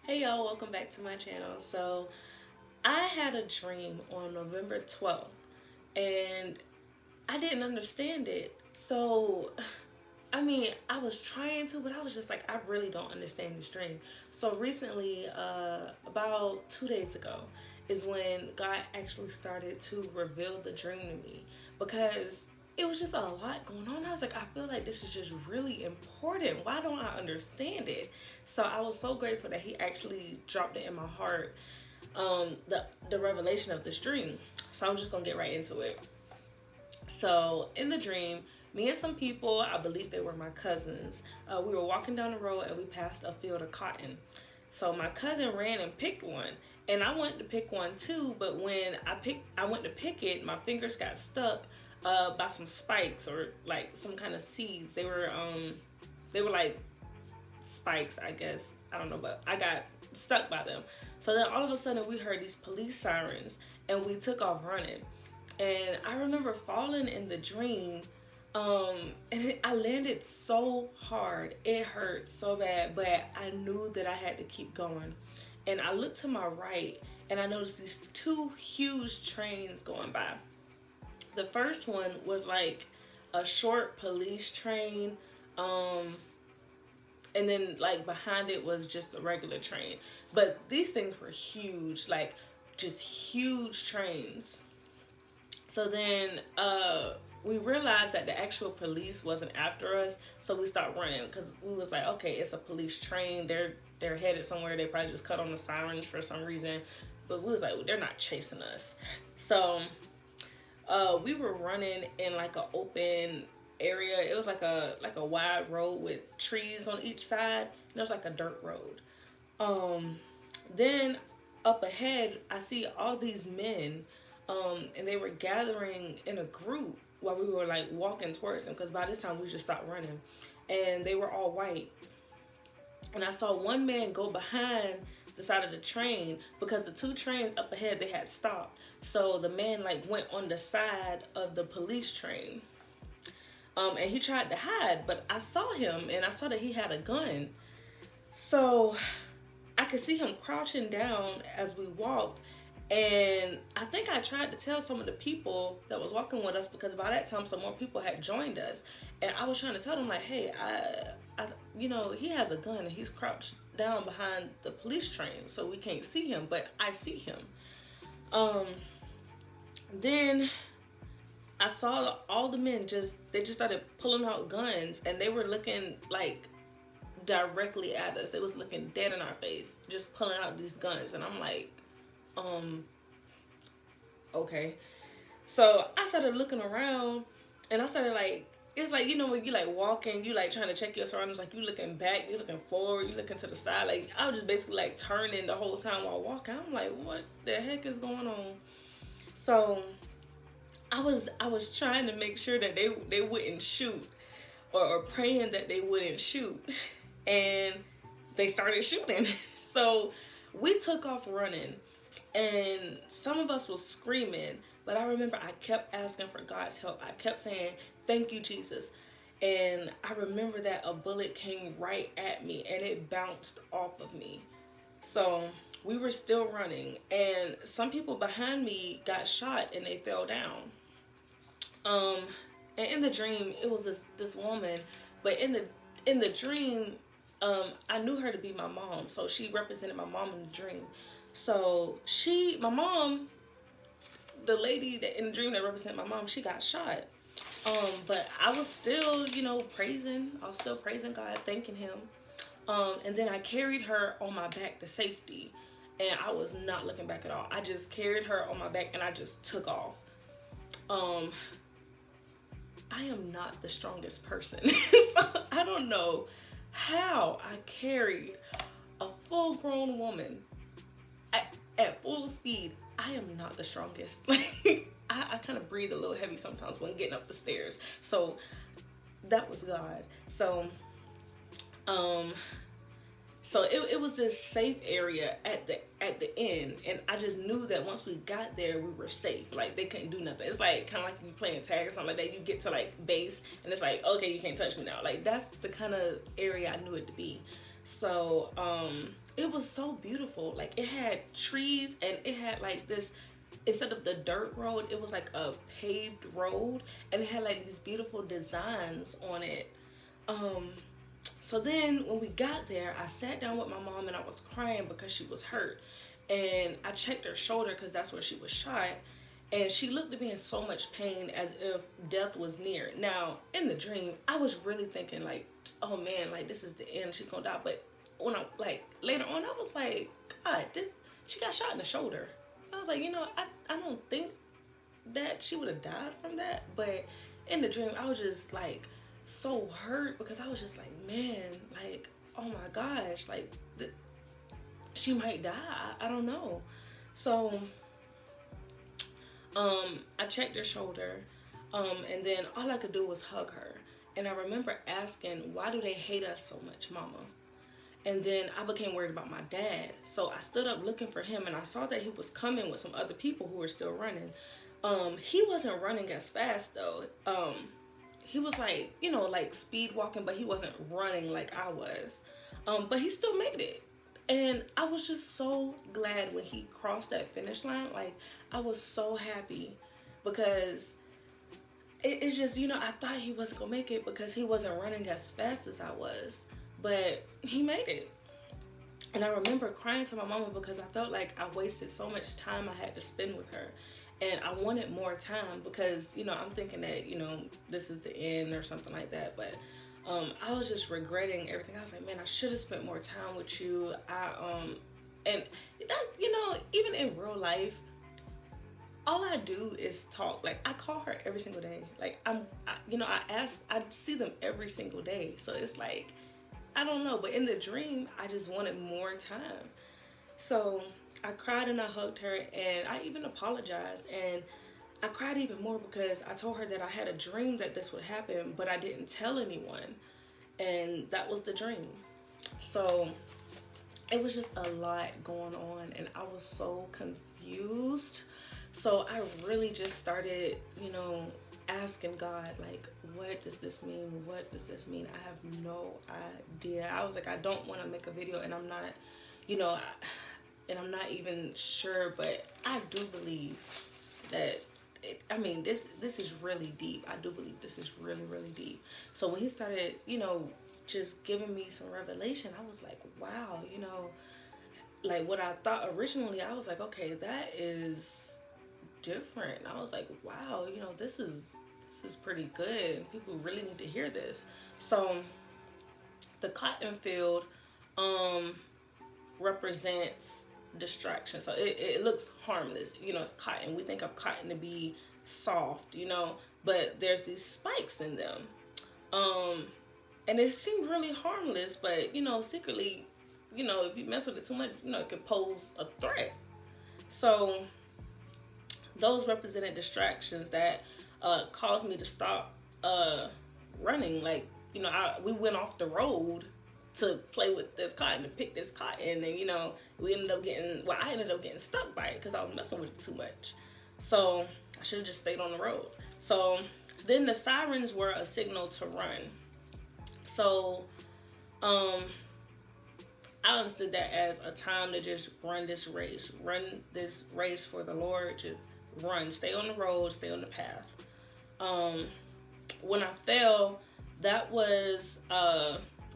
Hey y'all, welcome back to my channel. So, I had a dream on November 12th and I didn't understand it. So, I was trying to, but I was just like, I really don't understand this dream. So, recently, about 2 days ago, is when God actually started to reveal the dream to me because it was just a lot going on. I was like, I feel like this is just really important. Why don't I understand it? So I was so grateful that He actually dropped it in my heart, the revelation of this dream. So I'm just gonna get right into it. So in the dream, me and some people, I believe they were my cousins, we were walking down the road and we passed a field of cotton. So my cousin ran and picked one, and I went to pick one too. But when I went to pick it, my fingers got stuck by some spikes or like some kind of seeds. They were like spikes, I guess. I don't know, but I got stuck by them. So then all of a sudden we heard these police sirens and we took off running. And I remember falling in the dream, I landed so hard. It hurt so bad, but I knew that I had to keep going. And I looked to my right and I noticed these two huge trains going by. The first one was like a short police train, um, and then like behind it was just a regular train. But these things were huge, like just huge trains. So then we realized that the actual police wasn't after us, so we stopped running because we was like, okay, it's a police train. They're headed somewhere. They probably just cut on the sirens for some reason. But we was like, well, they're not chasing us. So we were running in like an open area. It was like a wide road with trees on each side, and it was like a dirt road. Um, then up ahead, I see all these men, and they were gathering in a group while we were like walking towards them. Because by this time we just stopped running, and they were all white. And I saw one man go behind the side of the train because the two trains up ahead they had stopped. So the man like went on the side of the police train, and he tried to hide, but I saw him and I saw that he had a gun. So I could see him crouching down as we walked. And I think I tried to tell some of the people that was walking with us because by that time some more people had joined us. And I was trying to tell them like, hey, he has a gun and he's crouched down behind the police train, so we can't see him, but I see him. Um, then I saw all the men they just started pulling out guns and they were looking like directly at us. They was looking dead in our face, just pulling out these guns, and I'm like, um, okay. So I started looking around and I started like, it's like, when you like walking, you like trying to check your surroundings, like you looking back, you looking forward, you looking to the side. Like I was just basically like turning the whole time while walking. I'm like, what the heck is going on? So I was trying to make sure that they wouldn't shoot, or praying that they wouldn't shoot. And they started shooting. So we took off running, and some of us was screaming, but I remember I kept asking for God's help. I kept saying, thank you, Jesus. And I remember that a bullet came right at me and it bounced off of me. So we were still running, and some people behind me got shot and they fell down. Um, and in the dream, it was this woman, but in the dream, I knew her to be my mom, so she represented my mom in the dream. So my mom, the lady that in the dream that represented my mom, she got shot. But I was still, praising. I was still praising God, thanking Him. And then I carried her on my back to safety, and I was not looking back at all. I just carried her on my back and I just took off. Um, I am not the strongest person, so I don't know how I carried a full-grown woman at full speed. I am not the strongest. Like I kind of breathe a little heavy sometimes when getting up the stairs. So that was God. Um, so it was this safe area at the end, and I just knew that once we got there, we were safe. Like they couldn't do nothing. It's like kind of like you playing tag or something like that. You get to like base, and it's like, okay, you can't touch me now. Like that's the kind of area I knew it to be. So it was so beautiful. Like it had trees and it had like this, instead of the dirt road, it was like a paved road, and it had like these beautiful designs on it. Um, so then when we got there, I sat down with my mom and I was crying because she was hurt. And I checked her shoulder because that's where she was shot. And she looked at me in so much pain as if death was near. Now, in the dream, I was really thinking like, oh man, like this is the end. She's gonna die. But when I like later on, I was like, God, this she got shot in the shoulder. I was like, I don't think that she would have died from that. But in the dream, I was just like so hurt because I was just like, man, like, oh my gosh, like she might die. I don't know. So I checked her shoulder, and then all I could do was hug her. And I remember asking, why do they hate us so much, Mama? And then I became worried about my dad. So I stood up looking for him, and I saw that he was coming with some other people who were still running. He wasn't running as fast though. He was like, like speed walking, but he wasn't running like I was. But he still made it. And I was just so glad when he crossed that finish line. Like, I was so happy because it's just, I thought he wasn't going to make it because he wasn't running as fast as I was. But he made it. And I remember crying to my mama because I felt like I wasted so much time I had to spend with her. And I wanted more time because, I'm thinking that, this is the end or something like that. But I was just regretting everything. I was like, man, I should have spent more time with you. And that's, even in real life, all I do is talk. Like, I call her every single day. Like, I see them every single day. So it's like, I don't know. But in the dream, I just wanted more time. So I cried and I hugged her, and I even apologized. And I cried even more because I told her that I had a dream that this would happen, but I didn't tell anyone. And that was the dream. So it was just a lot going on, and I was so confused. So I really just started, asking God, like, what does this mean? What does this mean? I have no idea. I was like, I don't want to make a video, and I'm not, and I'm not even sure, but I do believe that this is really deep. I do believe this is really, really deep. So when he started, just giving me some revelation, I was like, wow, like what I thought originally, I was like, okay, that is different. I was like, wow, this is pretty good, and people really need to hear this. So the cotton field represents distraction. So it looks harmless. It's cotton. We think of cotton to be soft, but there's these spikes in them. And it seemed really harmless, but, secretly, if you mess with it too much, it could pose a threat. So those represented distractions that caused me to stop running. Like, we went off the road to play with this cotton, to pick this cotton, and we ended up I ended up getting stuck by it because I was messing with it too much. So I should have just stayed on the road. So then the sirens were a signal to run. So I understood that as a time to just run this race for the Lord. Just run, stay on the road, stay on the path. When I fell, that was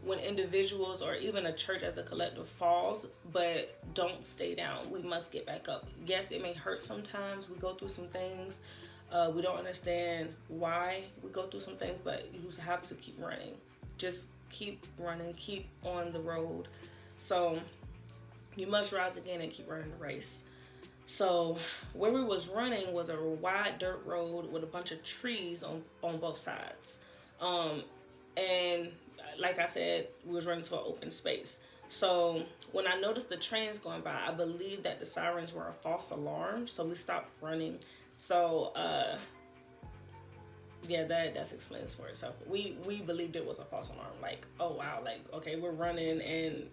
when individuals or even a church as a collective falls, but don't stay down. We must get back up. Yes, it may hurt sometimes. We go through some things. We don't understand why we go through some things, but you have to keep running. Just keep running, keep on the road. So you must rise again and keep running the race. So where we was running was a wide dirt road with a bunch of trees on both sides. And like I said, we was running to an open space. So when I noticed the trains going by, I believed that the sirens were a false alarm. So we stopped running. So yeah, that explains for itself. We believed it was a false alarm. Like, oh wow, like, okay, we're running, and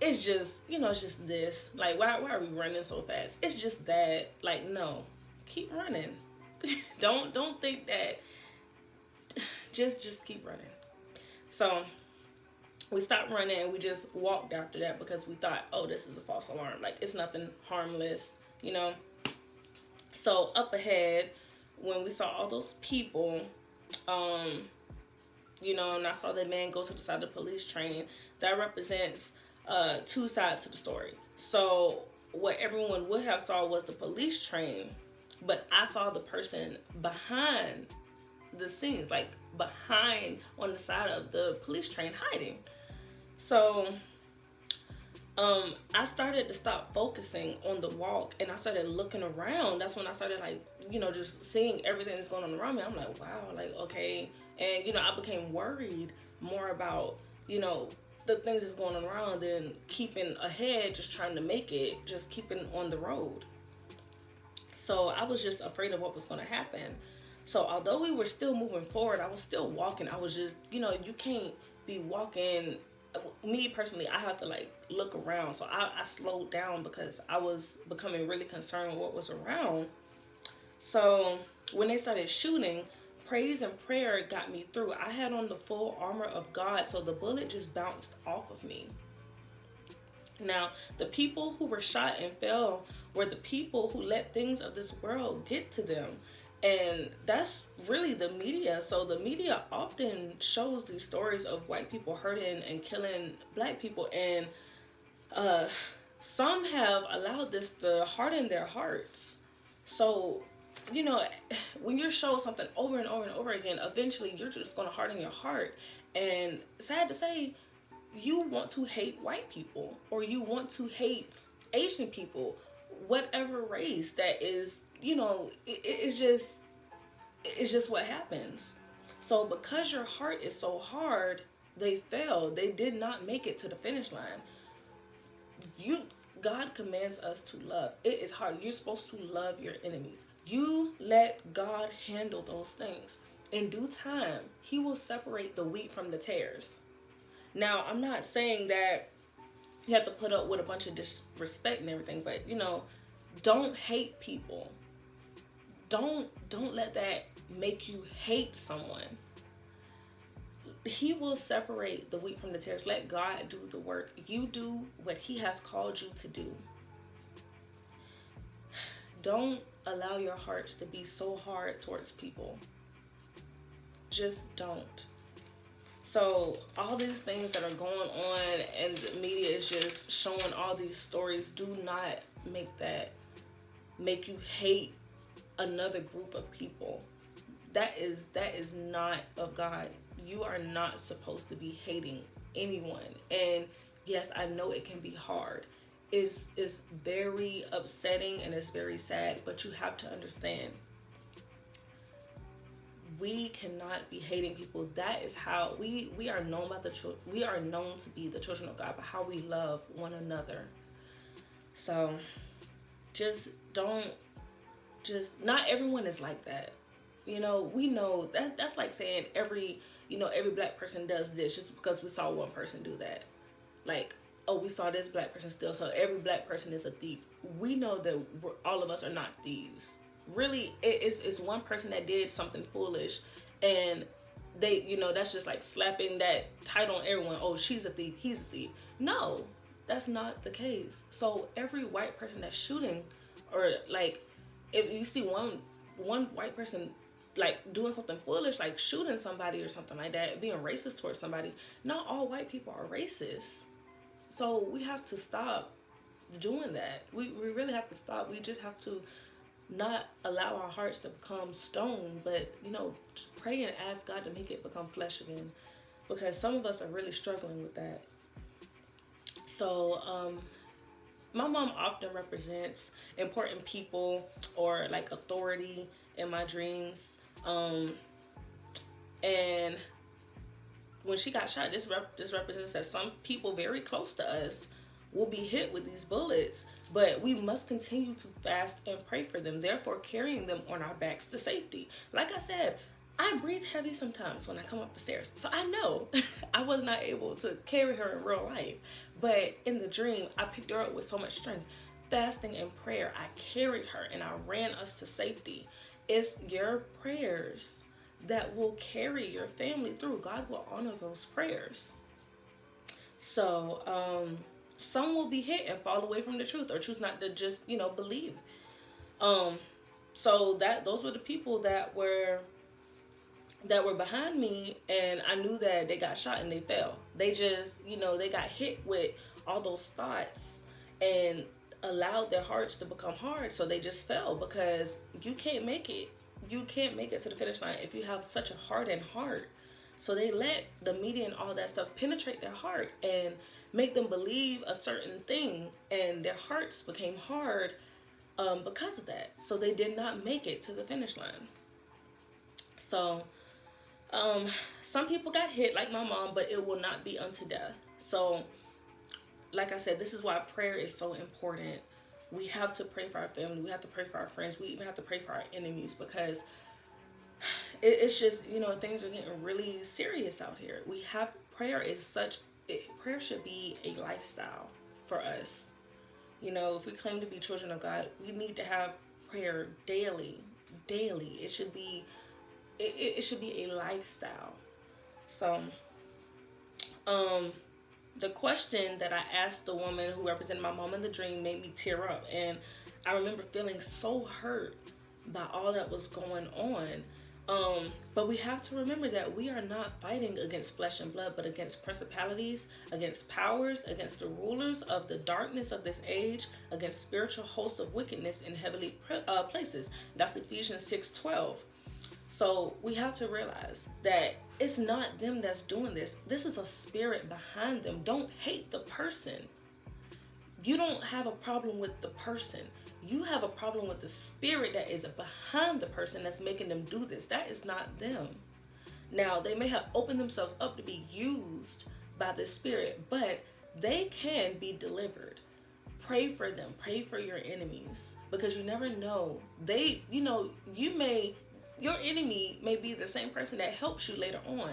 it's just, it's just this. Like, why are we running so fast? It's just that, like, no, keep running. don't think that. Just keep running. So We stopped running and we just walked after that because we thought, oh, this is a false alarm. Like, it's nothing harmless, you know. So up ahead, when we saw all those people, you know, and I saw that man go to the side of the police train, that represents two sides to the story. So what everyone would have saw was the police train, but I saw the person behind the scenes, like behind on the side of the police train hiding. So I started to stop focusing on the walk and I started looking around. That's when I started, like, you know, just seeing everything that's going on around me. I'm like, wow, like, okay. And, you know, I became worried more about, you know, the things that's going on around than keeping ahead, just trying to make it, just keeping on the road. So I was just afraid of what was going to happen. So although we were still moving forward, I was still walking. I was just, you know, you can't be walking. Me personally, I have to like look around. So I slowed down because I was becoming really concerned with what was around. So when they started shooting, praise and prayer got me through. I had on the full armor of God, so the bullet just bounced off of me. Now, the people who were shot and fell were the people who let things of this world get to them. And that's really the media. So the media often shows these stories of white people hurting and killing black people. And some have allowed this to harden their hearts. So, you know, when you're shown something over and over and over again, eventually you're just going to harden your heart. And sad to say, you want to hate white people or you want to hate Asian people, whatever race that is, you know, it's just what happens. So because your heart is so hard, they fell. They did not make it to the finish line. God commands us to love. It is hard. You're supposed to love your enemies. You let God handle those things. In due time, he will separate the wheat from the tares. Now, I'm not saying that you have to put up with a bunch of disrespect and everything, but, you know, don't hate people. Don't let that make you hate someone. He will separate the wheat from the tares. Let God do the work. You do what he has called you to do. Don't allow your hearts to be so hard towards people. Just don't. So all these things that are going on and the media is just showing all these stories, do not make you hate another group of people. That is not of God. You are not supposed to be hating anyone. And yes, I know it can be hard. It's very upsetting and it's very sad, but you have to understand, we cannot be hating people. That is how we are known by we are known to be the children of God, by how we love one another. So not everyone is like that. You know, we know that's like saying every black person does this just because we saw one person do that. Like, oh, we saw this black person steal, so every black person is a thief. We know that all of us are not thieves. Really, it's one person that did something foolish, and they, you know, that's just like slapping that title on everyone. Oh, she's a thief, he's a thief. No, that's not the case. So every white person that's shooting, or like, if you see one white person like doing something foolish, like shooting somebody or something like that, being racist towards somebody, not all white people are racist. So we have to stop doing that. We really have to stop. We just have to not allow our hearts to become stone, but, you know, pray and ask God to make it become flesh again, because some of us are really struggling with that. So my mom often represents important people or like authority in my dreams, and when she got shot, this represents that some people very close to us will be hit with these bullets, but we must continue to fast and pray for them, therefore carrying them on our backs to safety. Like I said, I breathe heavy sometimes when I come up the stairs, so I know I was not able to carry her in real life, but in the dream, I picked her up with so much strength. Fasting and prayer, I carried her and I ran us to safety. It's your prayers that will carry your family through. God will honor those prayers. So some will be hit and fall away from the truth, or choose not to just, believe. Um, so that those were the people that were behind me, and I knew that they got shot and they fell. They just, they got hit with all those thoughts and allowed their hearts to become hard, so they just fell, because you can't make it. You can't make it to the finish line if you have such a hardened heart. So they let the media and all that stuff penetrate their heart and make them believe a certain thing, and their hearts became hard because of that. So they did not make it to the finish line. So some people got hit, like my mom, but it will not be unto death. So, like I said, this is why prayer is so important. We have to pray for our family. We have to pray for our friends. We even have to pray for our enemies, because it's just, things are getting really serious out here. Prayer is prayer should be a lifestyle for us. If we claim to be children of God, we need to have prayer daily. Daily. It should be a lifestyle. So, the question that I asked the woman who represented my mom in the dream made me tear up. And I remember feeling so hurt by all that was going on. But we have to remember that we are not fighting against flesh and blood, but against principalities, against powers, against the rulers of the darkness of this age, against spiritual hosts of wickedness in heavenly places. That's Ephesians 6:12. So we have to realize that it's not them that's doing this. This is a spirit behind them. Don't hate the person. You don't have a problem with the person. You have a problem with the spirit that is behind the person that's making them do this. That is not them. Now, they may have opened themselves up to be used by the spirit, but they can be delivered. Pray for them. Pray for your enemies, because you never know. Your enemy may be the same person that helps you later on.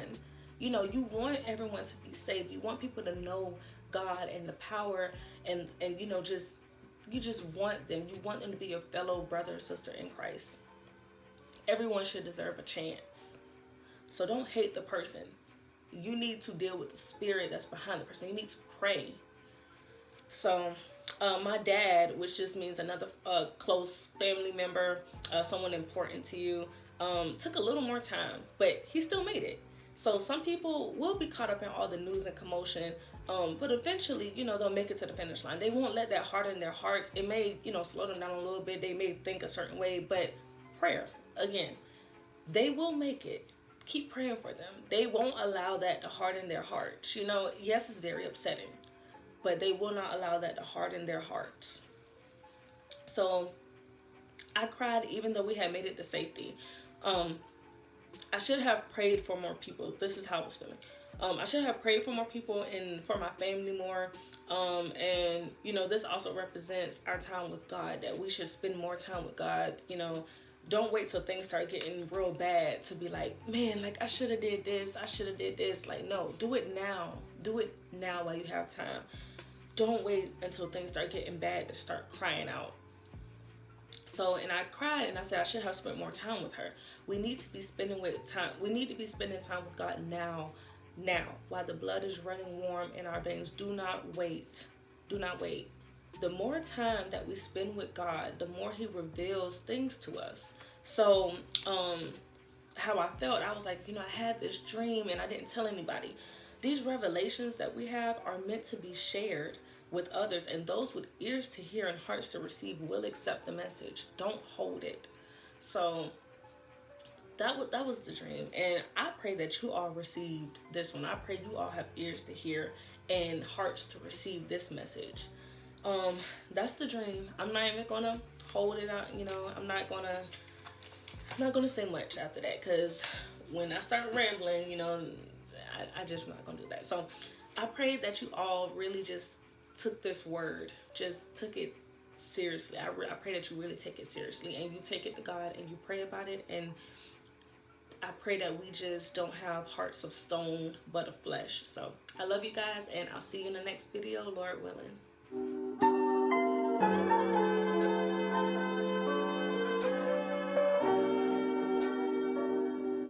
You want everyone to be saved. You want people to know God and the power, and you just want them. You want them to be your fellow brother or sister in Christ. Everyone should deserve a chance. So don't hate the person. You need to deal with the spirit that's behind the person. You need to pray. So, my dad, which just means another close family member, someone important to you, took a little more time, but he still made it. So some people will be caught up in all the news and commotion, but eventually, they'll make it to the finish line. They won't let that harden their hearts. It may, slow them down a little bit. They may think a certain way, but prayer, again, they will make it. Keep praying for them. They won't allow that to harden their hearts. Yes, it's very upsetting, but they will not allow that to harden their hearts. So I cried even though we had made it to safety. I should have prayed for more people. This is how I was feeling. I should have prayed for more people and for my family more. And, this also represents our time with God, that we should spend more time with God. Don't wait till things start getting real bad to be like, man, like I should have did this. I should have did this. Like, no, do it now. Do it now while you have time. Don't wait until things start getting bad to start crying out. So, and I cried and I said I should have spent more time with her. We need to be spending time with God now, while the blood is running warm in our veins. Do not wait. Do not wait. The more time that we spend with God, the more He reveals things to us. So, how I felt, I was like, I had this dream and I didn't tell anybody. These revelations that we have are meant to be shared with others, and those with ears to hear and hearts to receive will accept the message. Don't hold it. So that was the dream, and I pray that you all received this one. I pray you all have ears to hear and hearts to receive this message. That's the dream. I'm not even gonna hold it out. I'm not gonna say much after that, because when I start rambling, I just not gonna do that. So I pray that you all really just took this word, just took it seriously. I pray that you really take it seriously, and you take it to God and you pray about it. And I pray that we just don't have hearts of stone but of flesh. So I love you guys, and I'll see you in the next video, Lord willing.